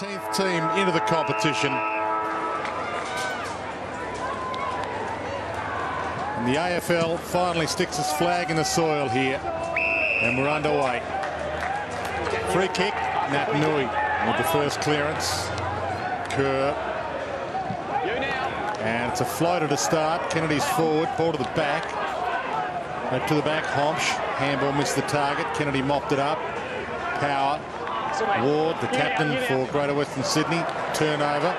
13th team into the competition. And the AFL finally sticks its flag in the soil here. And we're underway. Free kick, Nat Nui with the first clearance. Kerr. And it's a floater to start. Kennedy's forward, ball to the back. Back to the back, Homsch. Handball missed the target. Kennedy mopped it up. Power. Ward, the captain for Greater Western Sydney. Turnover.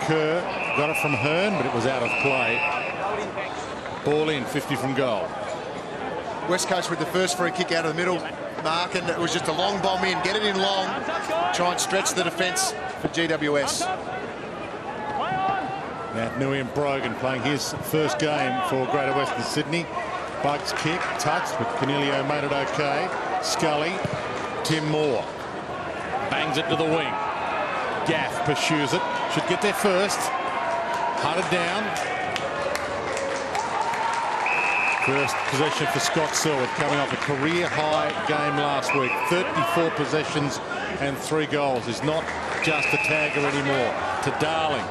Kerr got it from Hearn, but it was out of play. Ball in, 50 from goal. West Coast with the first free kick out of the middle, Mark, and it was just a long bomb in. Get it in long. Try and stretch the defence for GWS. Nat Nui and Brogan playing his first game for Greater Western Sydney. Bugs kick, touched, but Canelio made it okay. Scully, Tim Moore. Bangs it to the wing. Gaff pursues it. Should get there first. Hunted down. First possession for Scott Selwood, coming off a career-high game last week. 34 possessions and 3 goals. He's not just a tagger anymore. To Darling.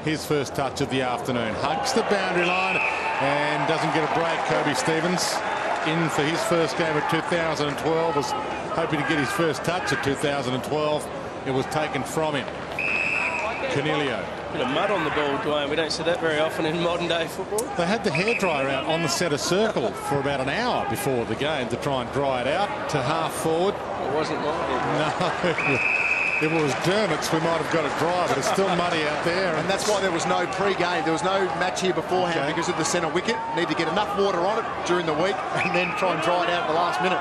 His first touch of the afternoon. Hugs the boundary line and doesn't get a break. Kobe Stevens in for his first game of 2012. Was hoping to get his first touch of 2012. It was taken from him. Canelio. Bit of mud on the ball, Dwayne. We don't see that very often in modern day football. They had the hairdryer out on the centre circle for about an hour before the game to try and dry it out. To half forward. It wasn't muddy. No. If it was Dermot's, we might have got it dry, but it's still muddy out there. And that's why there was no pre-game. There was no match here beforehand because of the centre wicket. Need to get enough water on it during the week and then try and dry it out at the last minute.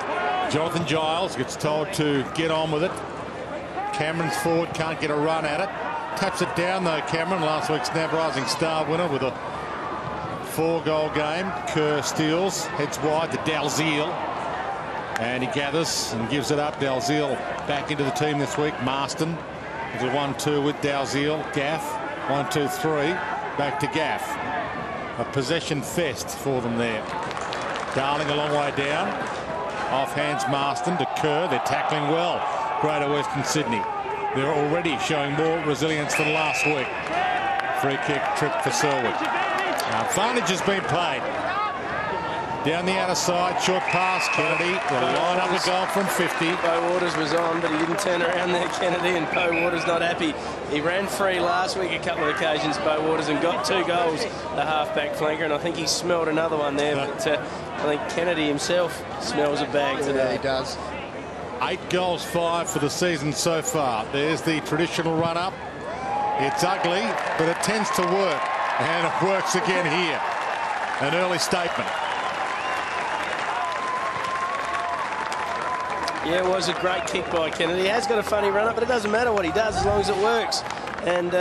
Jonathan Giles gets told to get on with it. Cameron's forward, can't get a run at it. Taps it down though, Cameron, last week's NAB Rising Star winner with a 4-goal game. Kerr steals, heads wide to Dalziel. And he gathers and gives it up. Dalziel back into the team this week. Marston. There's a 1-2 with Dalziel. Gaff. 1-2-3. Back to Gaff. A possession fest for them there. Darling a long way down. Off hands Marston to Kerr. They're tackling well. Greater Western Sydney. They're already showing more resilience than last week. Free kick trip for Selwood. Advantage has been played. Down the outer side, short pass, Kennedy will line up a goal from 50. Bo Waters was on, but he didn't turn around there, Kennedy, and Bo Waters not happy. He ran free last week a couple of occasions, Bo Waters, and got 2 goals, the half-back flanker, and I think he smelled another one there, but I think Kennedy himself smells a bag today. Yeah, he does. 8 goals, 5 for the season so far. There's the traditional run-up. It's ugly, but it tends to work, and it works again here. An early statement. Yeah, it was a great kick by Kennedy. He has got a funny run-up, but it doesn't matter what he does as long as it works. And,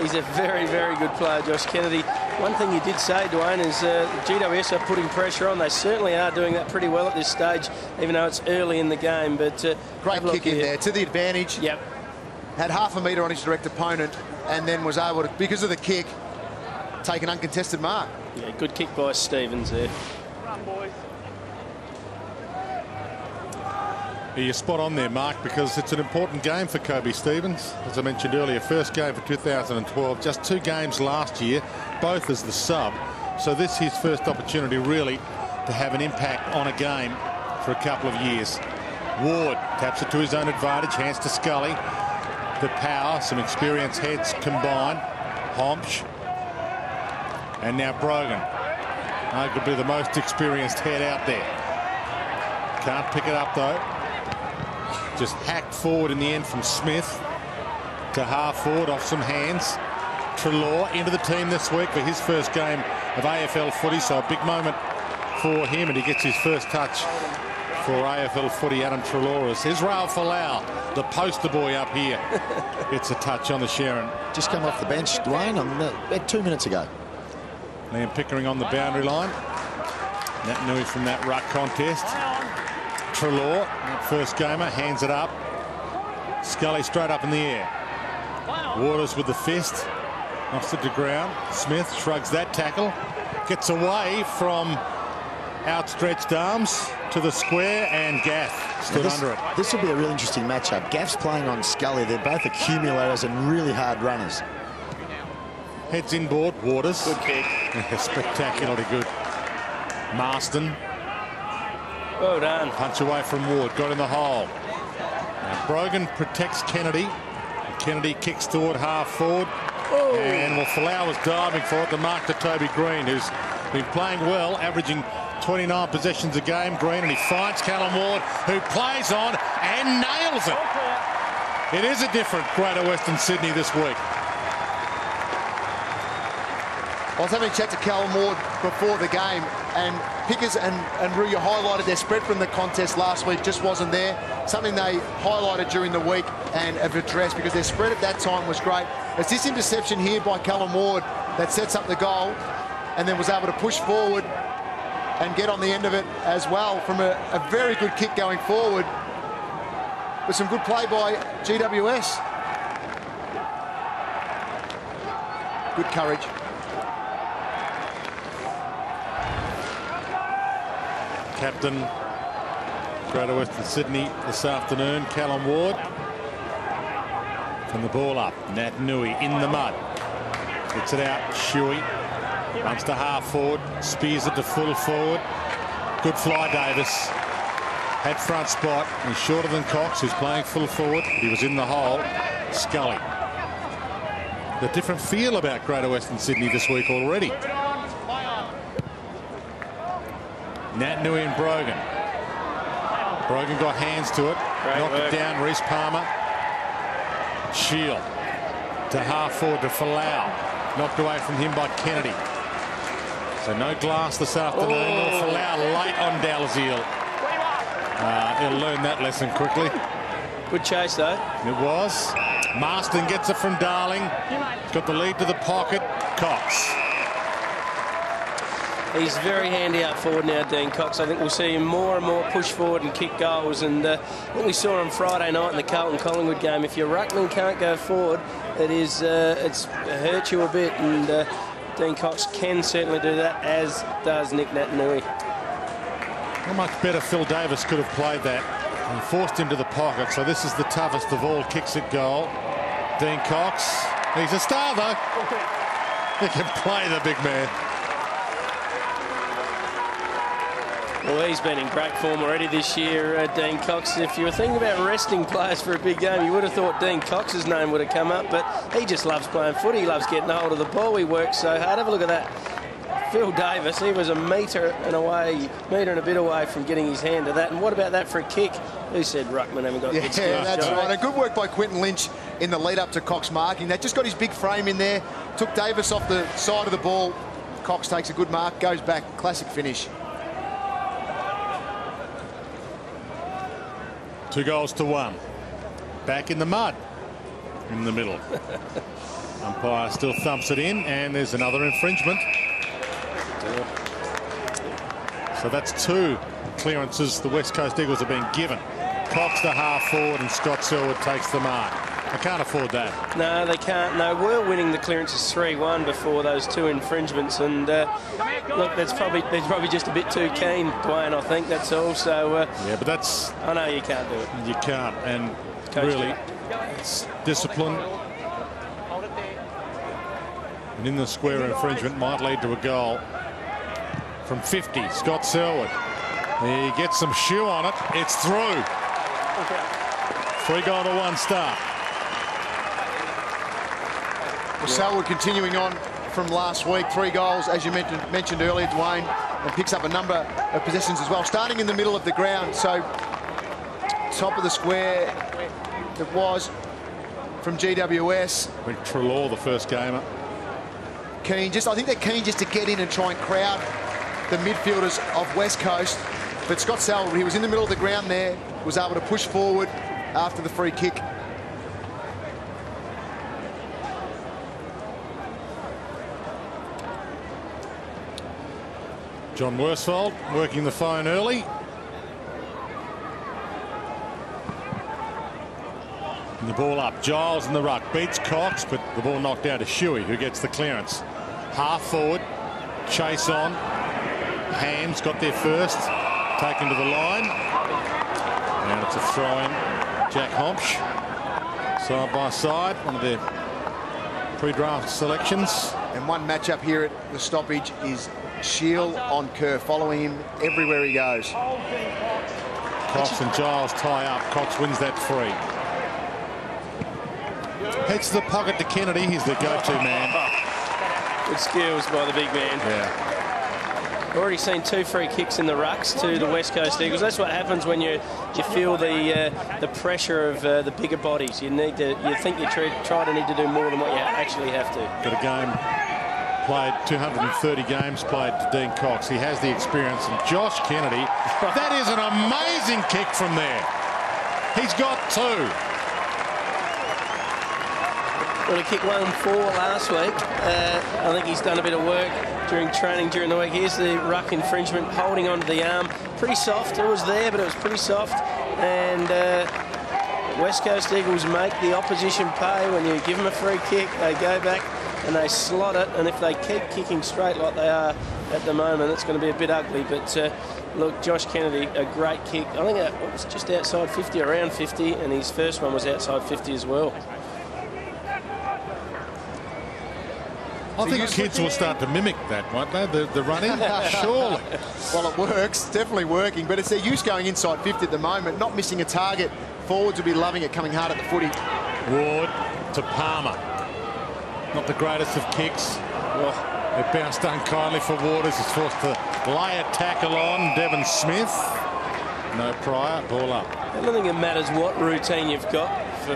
he's a very, very good player, Josh Kennedy. One thing you did say, Dwayne, is GWS are putting pressure on. They certainly are doing that pretty well at this stage, even though it's early in the game. But great kick in there, to the advantage. Yep. Had half a metre on his direct opponent and then was able to, because of the kick, take an uncontested mark. Yeah, good kick by Stevens there. Run, boys. You're spot on there, Mark, because it's an important game for Kobe Stevens. As I mentioned earlier, first game for 2012, just 2 games last year, both as the sub. So this is his first opportunity, really, to have an impact on a game for a couple of years. Ward taps it to his own advantage, hands to Scully. The power, some experienced heads combined. Homsch. And now Brogan. Arguably the most experienced head out there. Can't pick it up, though. Just hacked forward in the end from Smith to half forward off some hands. Treloar into the team this week for his first game of AFL footy, so a big moment for him, and he gets his first touch for AFL footy. Adam Treloar is Israel Folau, the poster boy up here. It's a touch on the Sharon. Just come off the bench, Dwayne, about 2 minutes ago. Liam Pickering on the boundary line. Nat Nui from that ruck contest. Treloar, first gamer, hands it up. Scully straight up in the air. Waters with the fist. Knocks it to ground. Smith shrugs that tackle. Gets away from outstretched arms to the square, and Gaff stood under it. This will be a real interesting matchup. Gaff's playing on Scully. They're both accumulators and really hard runners. Heads inboard, Waters. Good kick. Spectacularly good. Marston. Well done. Punch away from Ward. Got in the hole. Now Brogan protects Kennedy. Kennedy kicks toward half forward. Oh. And Falau was diving for it to mark to Toby Green, who's been playing well, averaging 29 possessions a game. Green, and he finds Callum Ward, who plays on and nails it. It is a different Greater Western Sydney this week. I was having a chat to Callum Ward before the game, and Pickers and Ruya highlighted their spread from the contest last week just wasn't there. Something they highlighted during the week and have addressed, because their spread at that time was great. It's this interception here by Callum Ward that sets up the goal, and then was able to push forward and get on the end of it as well from a very good kick going forward with some good play by GWS. Good courage. Captain Greater Western Sydney this afternoon, Callum Ward. From the ball up, Nat Nui in the mud. Gets it out, Shuey. Runs to half forward, spears it to full forward. Good fly, Davis. Had front spot. He's shorter than Cox, who's playing full forward. He was in the hole. Scully. The different feel about Greater Western Sydney this week already. Nat Nui and Brogan. Brogan got hands to it. Knocked it down. Reece Palmer. Shield to half forward to Falau. Knocked away from him by Kennedy. So no glass this afternoon. Oh. Falau late on Dalziel. He'll learn that lesson quickly. Good chase though. It was. Marston gets it from Darling. He's got the lead to the pocket. Cox. He's very handy out forward now, Dean Cox. I think we'll see him more and more push forward and kick goals. And what we saw on Friday night in the Carlton-Collingwood game, if your ruckman can't go forward, it's hurt you a bit. And Dean Cox can certainly do that, as does Nick Natanui. How much better Phil Davis could have played that and forced him to the pocket. So this is the toughest of all kicks at goal. Dean Cox. He's a star, though. He can play the big man. Well, he's been in great form already this year, Dean Cox. If you were thinking about resting players for a big game, you would have thought Dean Cox's name would have come up, but he just loves playing footy. He loves getting hold of the ball. He works so hard. Have a look at that. Phil Davis, he was a metre and a bit away from getting his hand to that. And what about that for a kick? Who said ruckman haven't got good skills? Yeah, that's right. And good work by Quinton Lynch in the lead up to Cox marking that. Just got his big frame in there, took Davis off the side of the ball. Cox takes a good mark, goes back. Classic finish. 2-1. Back in the mud in the middle. Umpire still thumps it in, and there's another infringement. So that's 2 clearances the West Coast Eagles have been given. Cox to half forward, and Scott Selwood takes the mark. They can't afford that. No, they can't. No, we're winning the clearances 3-1 before those 2 infringements. And look, they're probably just a bit too keen, Dwayne, I think. That's all. So yeah, but that's... I know you can't do it. You can't. And Coach really, it's discipline. And in the square infringement might lead to a goal. From 50, Scott Selwood. He gets some shoe on it. It's through. 3-1 start. Well, Selwood continuing on from last week. 3 goals, as you mentioned earlier, Dwayne, and picks up a number of possessions as well. Starting in the middle of the ground, so top of the square it was from GWS. Went Trelaw the first gamer. Keen, I think they're keen just to get in and try and crowd the midfielders of West Coast. But Scott Selwood, he was in the middle of the ground there, was able to push forward after the free kick. John Worsfold working the phone early. And the ball up. Giles in the ruck. Beats Cox, but the ball knocked out to Shuey, who gets the clearance. Half forward. Chase on. Hams got there first, taken to the line. And it's a throw-in. Jack Hompsch, side by side, one of their pre-draft selections. And one matchup here at the stoppage is Shield on Kerr, following him everywhere he goes. Cox and Giles tie up. Cox wins that free. Heads to the pocket to Kennedy. He's the go-to man. Good skills by the big man. Yeah. Already seen 2 free kicks in the rucks to the West Coast Eagles. That's what happens when you feel the pressure of the bigger bodies. You think you try to need to do more than what you actually have to. Got a game played, 230 games played to Dean Cox. He has the experience. And Josh Kennedy, that is an amazing kick from there. He's got 2. Well, he kicked 1-4 last week. I think he's done a bit of work during training during the week. Here's the ruck infringement, holding onto the arm. Pretty soft. It was there, but it was pretty soft. And West Coast Eagles make the opposition pay. When you give them a free kick, they go back and they slot it. And if they keep kicking straight like they are at the moment, it's going to be a bit ugly. But look, Josh Kennedy, a great kick. I think it was just outside 50, around 50, and his first one was outside 50 as well. I think kids will start to mimic that, won't they? The running, surely. Well, it works, definitely working, but it's their use going inside 50 at the moment, not missing a target. Forwards will be loving it coming hard at the footy. Ward to Palmer. Not the greatest of kicks. It bounced unkindly for Waters. He's forced to lay a tackle on Devon Smith. No prior, ball up. I don't think it matters what routine you've got for,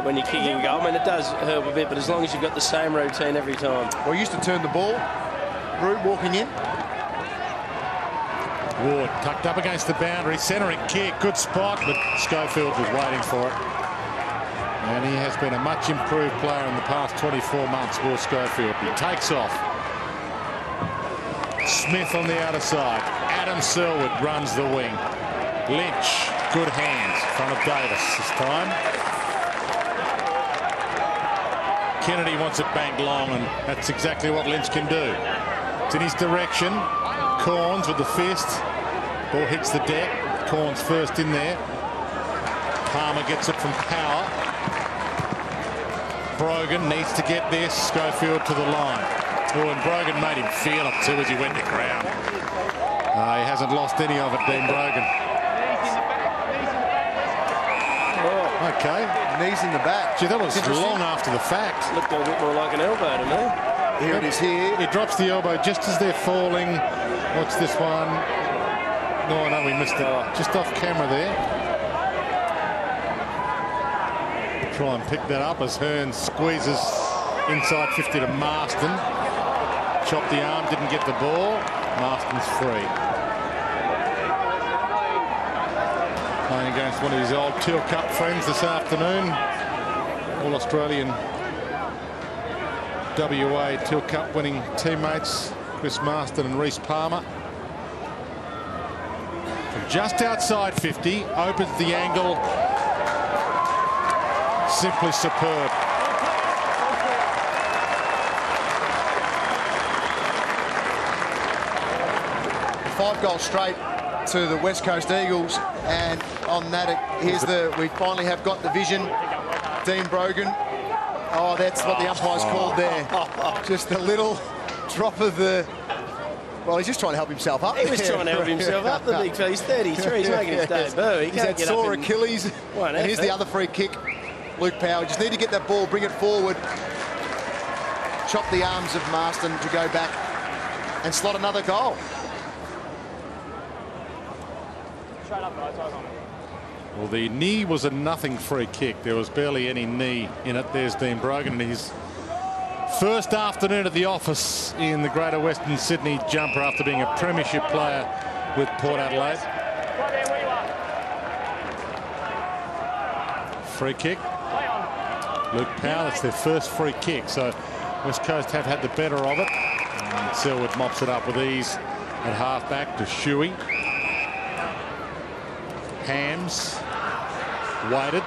when you're kicking a goal. I mean, it does hurt a bit, but as long as you've got the same routine every time. Well, he used to turn the ball. Root walking in. Ward tucked up against the boundary, centering kick, good spot, but Schofield was waiting for it. And he has been a much improved player in the past 24 months, Will Schofield. He takes off. Smith on the outer side. Adam Selwood runs the wing. Lynch, good hands in front of Davis this time. Kennedy wants it banked long, and that's exactly what Lynch can do. It's in his direction. Corns with the fist. Ball hits the deck. Corns first in there. Palmer gets it from Power. Brogan needs to get this. Schofield to the line. Oh, and Brogan made him feel it too as he went to ground. He hasn't lost any of it, Dean Brogan. Okay. Knees in the back. Gee, that was long after the fact. Looked a bit more like an elbow to me. Here it is here. He drops the elbow just as they're falling. What's this one? No, we missed it. Just off camera there. Try and pick that up as Hearn squeezes inside 50 to Marston. Chopped the arm, didn't get the ball. Marston's free. Playing against one of his old Teal Cup friends this afternoon. All-Australian WA Teal Cup winning teammates, Chris Marston and Reece Palmer. From just outside 50, opens the angle. Simply superb. Five goals straight to the West Coast Eagles, and on that, we finally have got the vision. Dean Brogan. Oh, that's what the umpire's called there. Just a little drop of the... Well, he's just trying to help himself up. He was trying to help himself up, the big fella. He's 33. He's making his debut. He's had sore Achilles. And here's the other free kick. Luke Power. Just need to get that ball, bring it forward. Chop the arms of Marston to go back and slot another goal. Well, the knee was a nothing free kick. There was barely any knee in it. There's Dean Brogan in his first afternoon at the office in the Greater Western Sydney jumper after being a premiership player with Port Adelaide. Free kick. Luke Powell, that's their first free kick. So West Coast have had the better of it. And Selwood mops it up with ease at halfback to Shuey. Hams waited.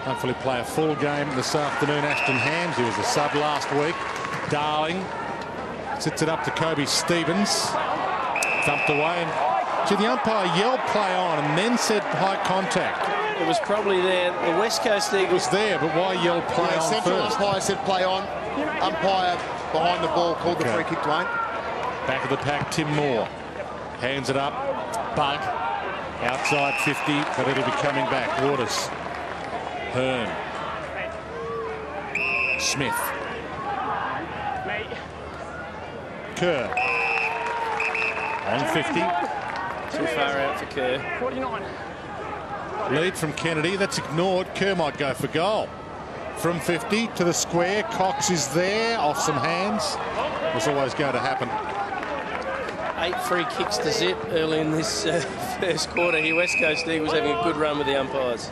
Hopefully play a full game this afternoon. Ashton Hams, he was a sub last week. Darling sits it up to Kobe Stevens. thumped away. And, the umpire yelled play on and then said high contact. It was probably there. The West Coast Eagles was there, but why yell play on Central first? umpire said play on. Umpire behind the ball called the free kick, Dwayne. Back of the pack, Tim Moore. Hands it up. Bug. Outside 50, but it'll be coming back. Waters. Hearn. Smith. Kerr. On 50. too far out for Kerr. 49. Lead from Kennedy. That's ignored. Kerr might go for goal. From 50 to the square. Cox is there. Off some hands. Was always going to happen. 8 free kicks to zip early in this first quarter here. West Coast Eagles having a good run with the umpires.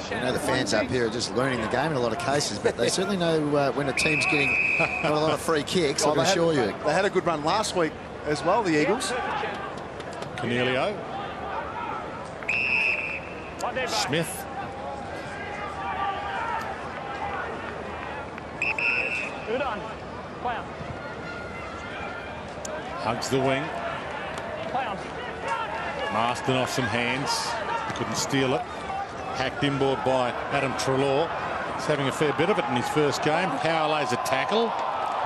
You know, the fans up here are just learning the game in a lot of cases, but they certainly know when a team's getting not a lot of free kicks, I can assure you. They had a good run last week as well, the Eagles. Cornelio. Smith. Good on. Play on. Hugs the wing. Play on. Marston off some hands. Couldn't steal it. Hacked inboard by Adam Treloar. He's having a fair bit of it in his first game. Power lays a tackle.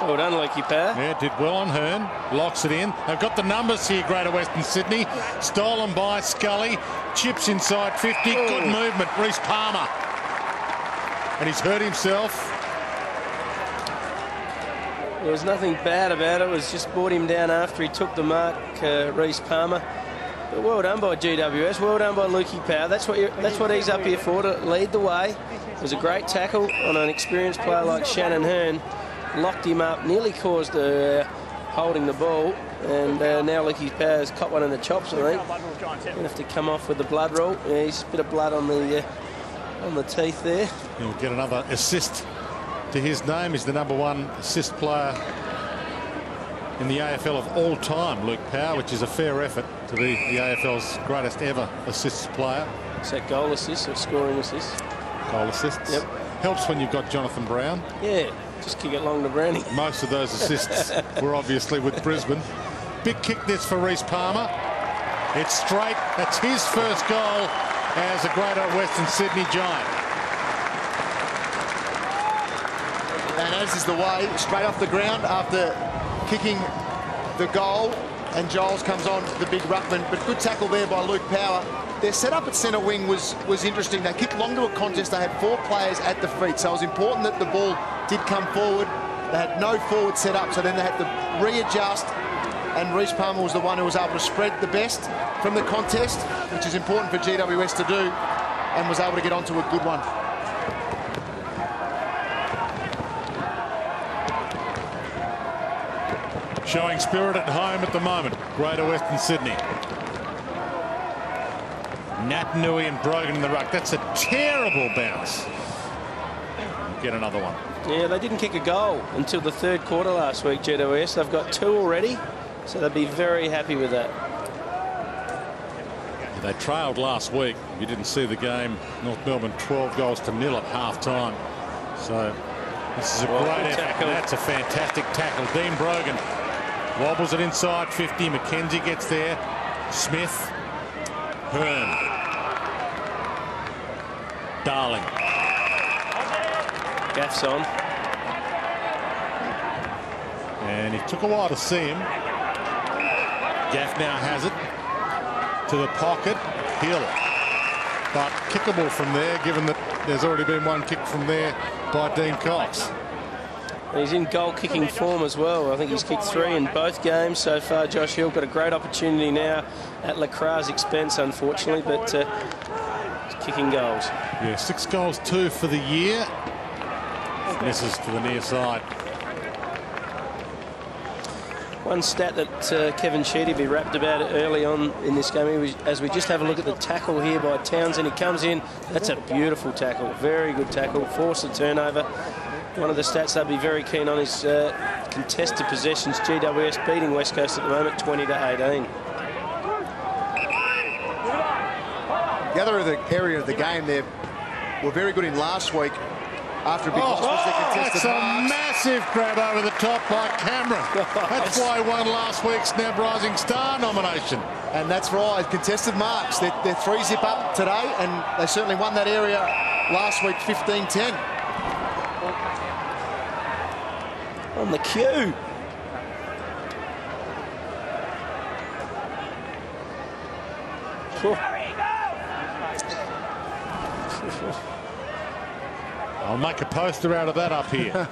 Well done, Lukey Power. Yeah, did well on Hearn. Locks it in. They've got the numbers here, Greater Western Sydney. Stolen by Scully. Chips inside 50. Ooh. Good movement. Reece Palmer. And he's hurt himself. There was nothing bad about it. It was just brought him down after he took the mark, Reece Palmer. But well done by GWS. Well done by Lukey Power. That's what he's up here for, to lead the way. It was a great tackle on an experienced player like Shannon Hearn. Locked him up, nearly caused holding the ball. And now Lukey Power's caught one in the chops, I think. Going to have to come off with the blood rule. Yeah, he's a bit of blood on the teeth there. He'll get another assist to his name. He's the #1 assist player in the AFL of all time, Luke Power, which is a fair effort to be the AFL's greatest ever assists player. Is that goal assist or scoring assist? Goal assists. Yep. Helps when you've got Jonathan Brown. Yeah, just kick it long to Brownie. Most of those assists were obviously with Brisbane. Big kick this for Reece Palmer. It's straight. That's his first goal as a Greater Western Sydney Giant. And as is the way, straight off the ground after kicking the goal, and Giles comes on the big ruckman. But good tackle there by Luke Power. Their setup at centre wing was interesting. They kicked long to a contest. They had 4 players at the feet, so it was important that the ball did come forward. They had no forward set up, so then they had to readjust, and Reece Palmer was the one who was able to spread the best from the contest, which is important for GWS to do, and was able to get onto a good one. Showing spirit at home at the moment, Greater Western Sydney. Natanui and Brogan in the ruck. That's a terrible bounce. Get another one. Yeah, they didn't kick a goal until the third quarter last week, GWS. They've got 2 already, so they'll be very happy with that. They trailed last week. If you didn't see the game, North Melbourne 12-0 at half-time. So this is a great effort. tackle. That's a fantastic tackle. Dean Brogan wobbles it inside 50. McKenzie gets there. Smith. Hearn. Darling. Gaff's on. And it took a while to see him. Gaff now has it to the pocket. Hill. But kickable from there, given that there's already been one kick from there by Dean Cox. He's in goal-kicking form as well. I think he's kicked 3 in both games so far. Josh Hill got a great opportunity now at Lacra's expense, unfortunately, but he's kicking goals. Yeah, 6 goals, 2 for the year. Misses to the near side. One stat that Kevin Sheedy be rapped about early on in this game, as we just have a look at the tackle here by Townsend. He comes in. That's a beautiful tackle. Very good tackle. Force the turnover. One of the stats they'll be very keen on is contested possessions. GWS beating West Coast at the moment 20-18. The other area of the game, they were very good in last week after a big loss was the contested that's a marks. massive grab over the top by Cameron. That's why he won last week's NAB Rising Star nomination. And that's right, contested marks. They're 3-zip up today, and they certainly won that area last week, 15-10. On the cue. I'll make a poster out of that up here.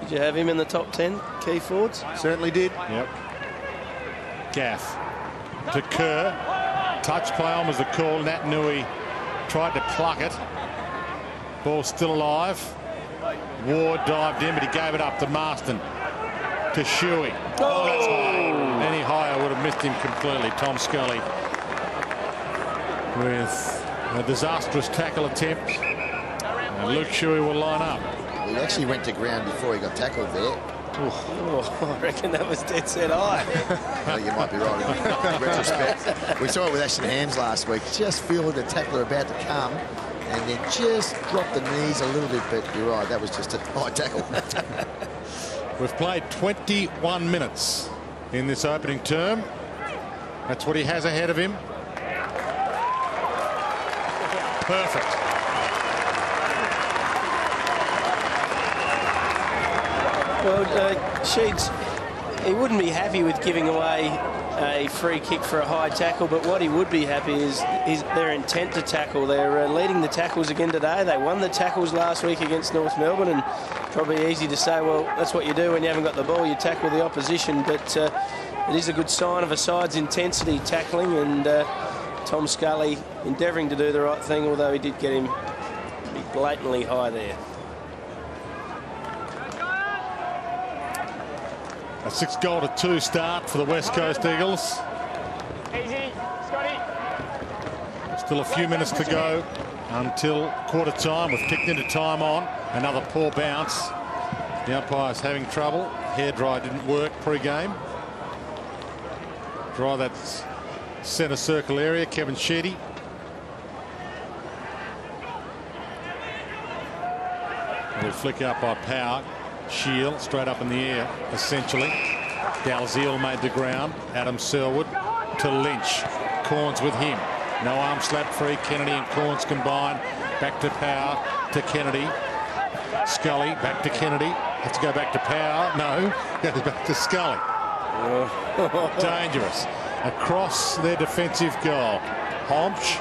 Did you have him in the top 10 key forwards? Certainly did. Yep. Gaff to Kerr. Touch play on was the call. Nat Nui tried to pluck it. Ball still alive. Ward dived in, but he gave it up to Marston. To Shuey. Oh, that's high. Any higher would have missed him completely. Tom Scully with a disastrous tackle attempt. And Luke Shuey will line up. He actually went to ground before he got tackled there. Oh, I reckon that was dead set high. Well, you might be right in retrospect. We saw it with Ashton Hams last week. Just feel the tackler about to come and then just drop the knees a little bit. But you're right, that was just a high tackle. We've played 21 minutes in this opening term. That's what he has ahead of him. Perfect. Well, Sheeds, he wouldn't be happy with giving away a free kick for a high tackle, but what he would be happy is their intent to tackle. They're leading the tackles again today. They won the tackles last week against North Melbourne, and probably easy to say, well, that's what you do when you haven't got the ball. You tackle the opposition, but it is a good sign of a side's intensity tackling, and Tom Scully endeavouring to do the right thing, although he did get him blatantly high there. A 6-2 start for the West Coast Eagles. Easy, Scotty. Still a few minutes to go until quarter time. We've kicked into time on. Another poor bounce. The umpire's having trouble. Hairdryer didn't work pre-game. Dry that centre circle area. Kevin Sheedy. Will flick out by Power. Shield straight up in the air, essentially. Dalziel made the ground. Adam Selwood to Lynch. Corns with him. No arm slap free. Kennedy and Corns combine. Back to Power to Kennedy. Scully back to Kennedy. Has to go back to Power. No, goes back to Scully. Dangerous. Across their defensive goal. Homch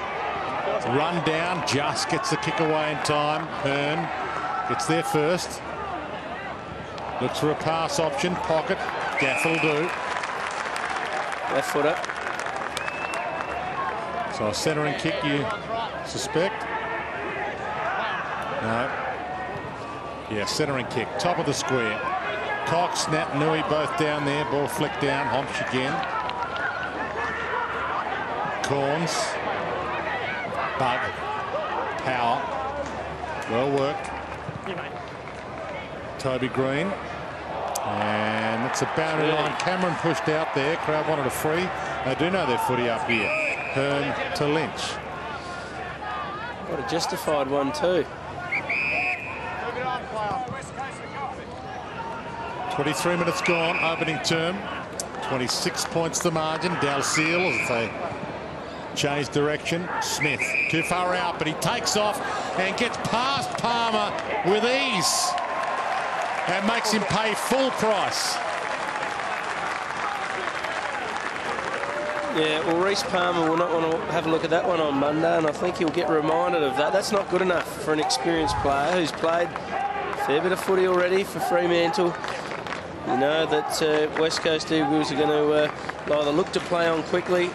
run down. Just gets the kick away in time. Hearn gets there first. Looks for a pass option. Pocket. Gaff will do. Left footer. So a centering kick, you suspect? No. Yeah, centering kick. Top of the square. Cox, Nat Nui both down there. Ball flicked down. Homch again. Corns. Bug. Power. Well worked. Toby Green. And it's a boundary line. Cameron pushed out there. Crowd wanted a free. They do know their footy up here. Hearn to Lynch. What a justified one too. 23 minutes gone. Opening term. 26 points the margin. Dalziel as they change direction. Smith too far out, but he takes off and gets past Palmer with ease. And makes him pay full price. Yeah, well, Reece Palmer will not want to have a look at that one on Monday, and I think he'll get reminded of that. That's not good enough for an experienced player who's played a fair bit of footy already for Fremantle. You know that West Coast Eagles are going to either look to play on quickly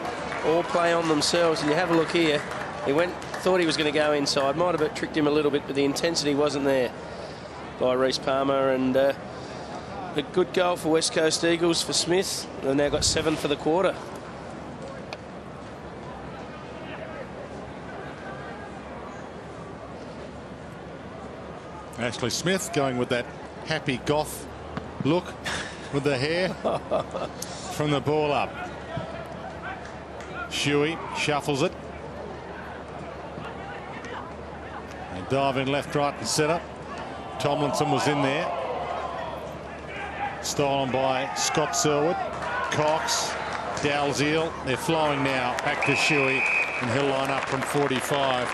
or play on themselves. And you have a look here. He thought he was going to go inside. Might have tricked him a little bit, but the intensity wasn't there by Reece Palmer, and a good goal for West Coast Eagles for Smith. They've now got 7 for the quarter. Ashley Smith going with that happy goth look with the hair from the ball up. Shuey shuffles it. And dive in left, right and centre. Tomlinson was in there. Stolen by Scott Selwood. Cox, Dalziel. They're flowing now back to Shuey, and he'll line up from 45.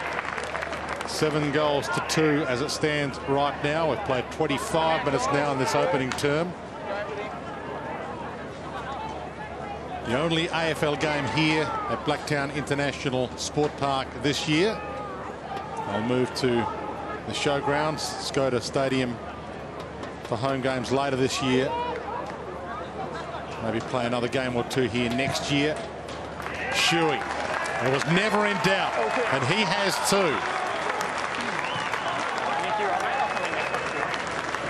7 goals to 2 as it stands right now. We've played 25 minutes now in this opening term. The only AFL game here at Blacktown International Sport Park this year. I'll move to the showgrounds, Skoda Stadium, for home games later this year. Maybe play another game or 2 here next year. Shuey, it was never in doubt, and he has too.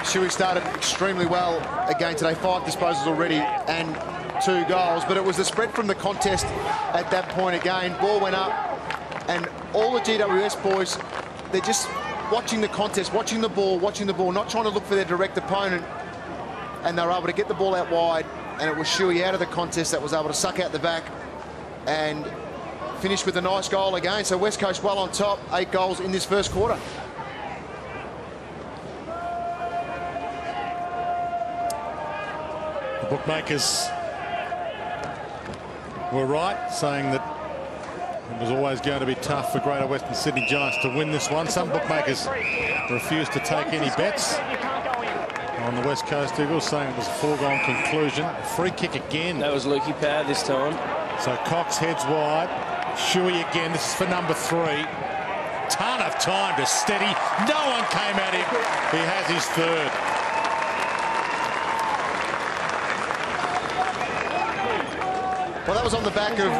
Shuey started extremely well again today. 5 disposals already and 2 goals, but it was the spread from the contest at that point again. Ball went up, and all the GWS boys, they're just watching the contest, watching the ball, not trying to look for their direct opponent, and they were able to get the ball out wide, and it was Shuey out of the contest that was able to suck out the back and finish with a nice goal again. So West Coast well on top, 8 goals in this first quarter. The bookmakers were right, saying that it was always going to be tough for Greater Western Sydney Giants to win this one. Some bookmakers refused to take any bets on the West Coast Eagles, saying it was a foregone conclusion. A free kick again. That was Lukey Power this time. So Cox heads wide. Shuey again. This is for number 3. Ton of time to steady. No one came at him. He has his 3rd. Well, that was on the back of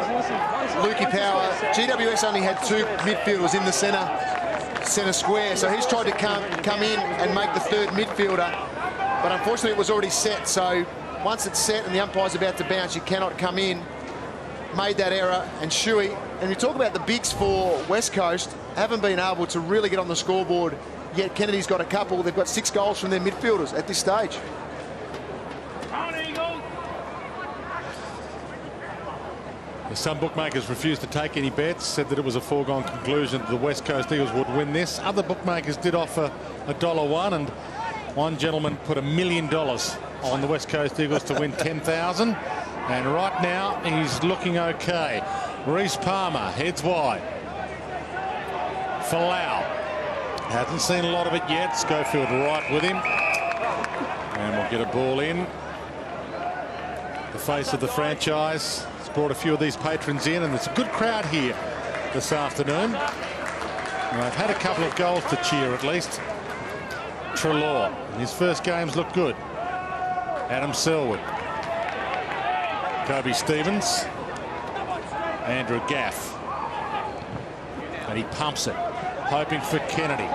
Lukey Power. GWS only had 2 midfielders in the centre square, so he's tried to come in and make the 3rd midfielder, but unfortunately it was already set. So once it's set and the umpire's about to bounce, you cannot come in. Made that error, and Shuey, and you talk about the bigs for West Coast, haven't been able to really get on the scoreboard yet. Kennedy's got a couple. They've got 6 goals from their midfielders at this stage. Some bookmakers refused to take any bets, said that it was a foregone conclusion that the West Coast Eagles would win this. Other bookmakers did offer $1 and one gentleman put $1 million on the West Coast Eagles to win 10,000. And right now he's looking okay. Reece Palmer heads wide. Falau hasn't seen a lot of it yet. Schofield right with him, and we'll get a ball in. The face of the franchise brought a few of these patrons in, and there's a good crowd here this afternoon. And they've had a couple of goals to cheer at least. Treloar, his first games look good. Adam Selwood, Kobe Stevens, Andrew Gaff, and he pumps it, hoping for Kennedy.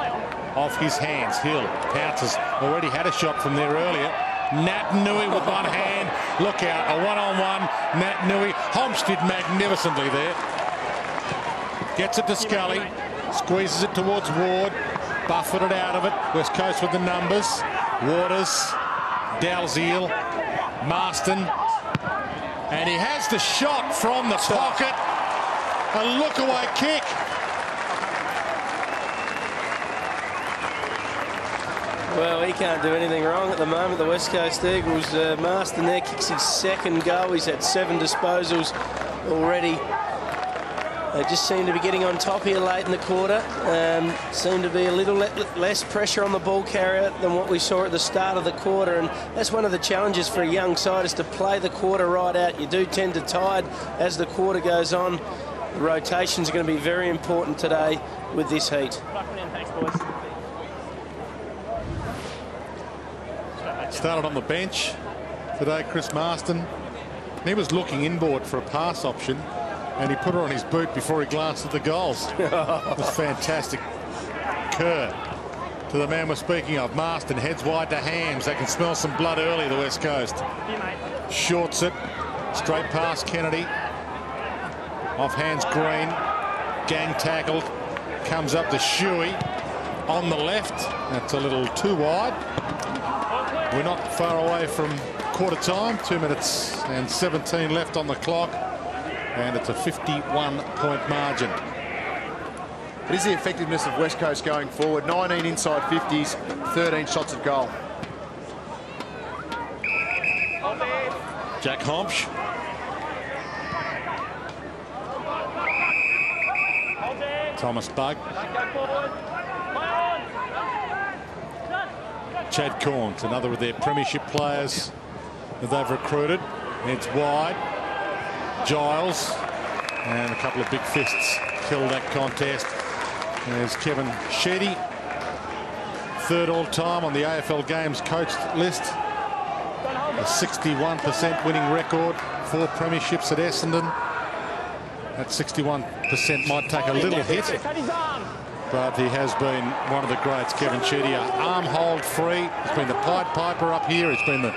Off his hands, Hill pounces. Already had a shot from there earlier. Nat Nui with one hand. Look out, a one-on-one. Nat Nui. Homps did magnificently there. Gets it to Scully. Squeezes it towards Ward. Buffeted it out of it. West Coast with the numbers. Waters. Dalziel. Marston. And he has the shot from the pocket. A look-away kick. Well, he can't do anything wrong at the moment. The West Coast Eagles, Marston there kicks his 2nd goal. He's had 7 disposals already. They just seem to be getting on top here late in the quarter. Seem to be a little less pressure on the ball carrier than what we saw at the start of the quarter. And that's one of the challenges for a young side, is to play the quarter right out. You do tend to tide as the quarter goes on. The rotations are going to be very important today with this heat. Thanks, boys. Started on the bench today, Chris Marston. He was looking inboard for a pass option, and he put her on his boot before he glanced at the goals. It was fantastic. Kerr to the man we're speaking of. Marston heads wide to Hams. They can smell some blood early, the West Coast. Shorts it. Straight past Kennedy. Off hands Green. Gang tackled. Comes up to Shuey on the left. That's a little too wide. We're not far away from quarter time. 2 minutes and 17 left on the clock, and it's a 51-point margin. It is the effectiveness of West Coast going forward. 19 inside 50s, 13 shots at goal. Jack Hompsch. Thomas Bugg. Chad Corns, another of their premiership players that they've recruited. It's wide. Giles and a couple of big fists killed that contest. There's Kevin Sheedy, third all-time on the AFL Games coach list. A 61% winning record, 4 premierships at Essendon. That 61% might take a little hit, but he has been one of the greats, Kevin Sheedy. Arm hold free. He's been the Pied Piper up here. He's been the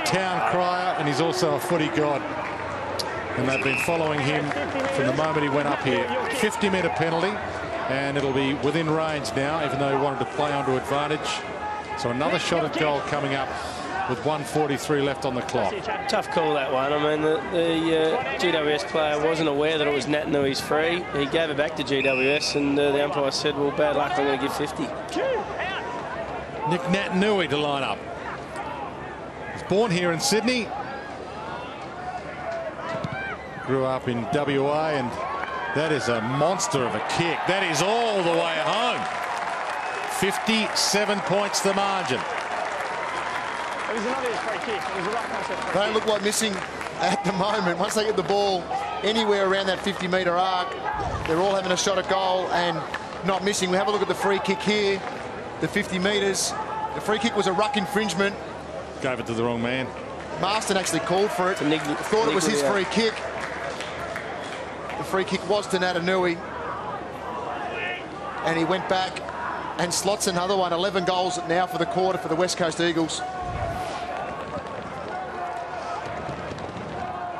town crier, and he's also a footy god. And they've been following him from the moment he went up here. 50-metre penalty, and it'll be within range now, even though he wanted to play onto advantage. So another shot at goal coming up with 1:43 left on the clock. Tough call, that one. I mean, the GWS player wasn't aware that it was Natanui's free. He gave it back to GWS, and the umpire said, well, bad luck, I'm going to give 50. Nick Natanui to line up. He's born here in Sydney. Grew up in WA, and that is a monster of a kick. That is all the way home. 57 points the margin. They don't look like missing at the moment. Once they get the ball anywhere around that 50-metre arc, they're all having a shot at goal and not missing. We have a look at the free kick here, the 50 metres. The free kick was a ruck infringement. Gave it to the wrong man. Marston actually called for it. Thought it was his free kick. The free kick was to Natanui. And he went back and slots another one. 11 goals now for the quarter for the West Coast Eagles.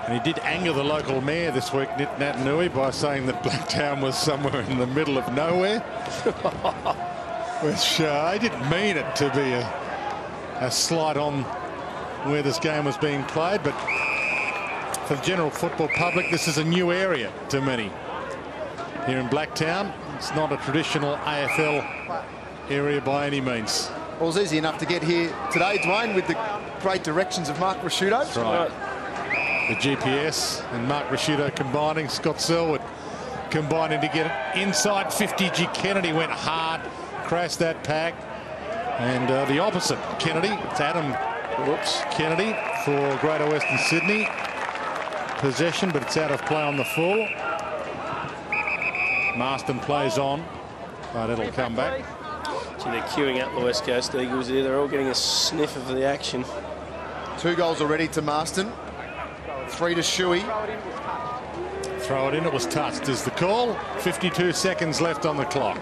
And he did anger the local mayor this week, Nick Natanui, by saying that Blacktown was somewhere in the middle of nowhere. Which I didn't mean it to be a slight on where this game was being played, but for the general football public, this is a new area to many. Here in Blacktown, it's not a traditional AFL area by any means. Well, it was easy enough to get here today, Dwayne, with the great directions of Mark Rasciuto. That's right. The GPS and Mark Rasciuto combining, Scott Selwood combining to get it inside 50. G. Kennedy went hard, crashed that pack. And the opposite, Kennedy, it's Adam Kennedy for Greater Western Sydney. Possession, but it's out of play on the full. Marston plays on, but it'll come back. Gee, they're queuing up the West Coast Eagles here. They're all getting a sniff of the action. 2 goals already to Marston. 3 to Shuey. Throw it in, it was touched is the call. 52 seconds left on the clock.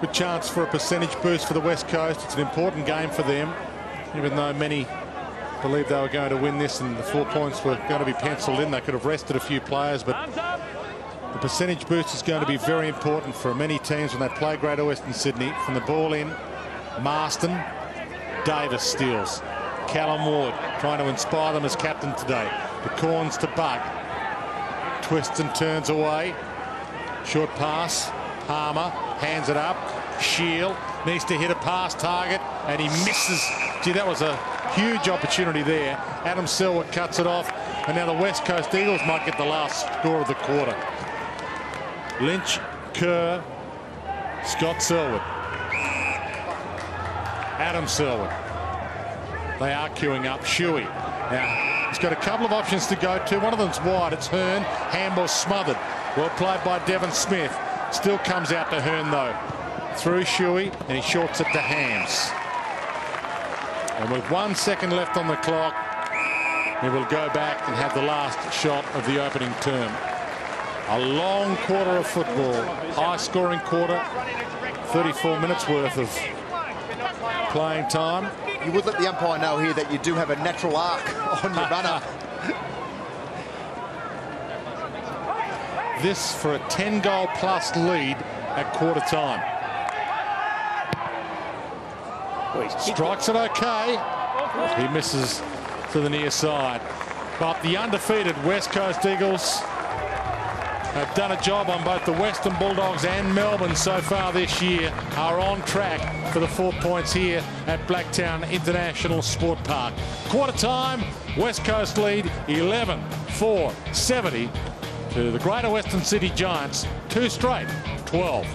Good chance for a percentage boost for the West Coast. It's an important game for them, even though many believed they were going to win this and the 4 points were going to be penciled in. They could have rested a few players, but the percentage boost is going to be very important for many teams when they play Greater Western Sydney. From the ball in, Marston, Davis steals. Callum Ward trying to inspire them as captain today. The Corns to Bugg. Twists and turns away. Short pass. Palmer hands it up. Shield needs to hit a pass target, and he misses. Gee, that was a huge opportunity there. Adam Selwood cuts it off, and now the West Coast Eagles might get the last score of the quarter. Lynch, Kerr, Scott Selwood. Adam Selwood. They are queuing up. Shuey. Now, he's got a couple of options to go to. One of them's wide. It's Hearn. Handball smothered. Well played by Devon Smith. Still comes out to Hearn, though. Through Shuey, and he shorts it to Hams. And with 1 second left on the clock, he will go back and have the last shot of the opening term. A long quarter of football. High-scoring quarter. 34 minutes worth of playing time. You would let the umpire know here that you do have a natural arc on your runner. This for a 10-goal plus lead at quarter time. Strikes it okay. He misses to the near side. But the undefeated West Coast Eagles have done a job on both the Western Bulldogs and Melbourne so far this year, are on track for the 4 points here at Blacktown International Sport Park. Quarter time, West Coast lead 11-4, 70 to the Greater Western City Giants. 2 straight, 12.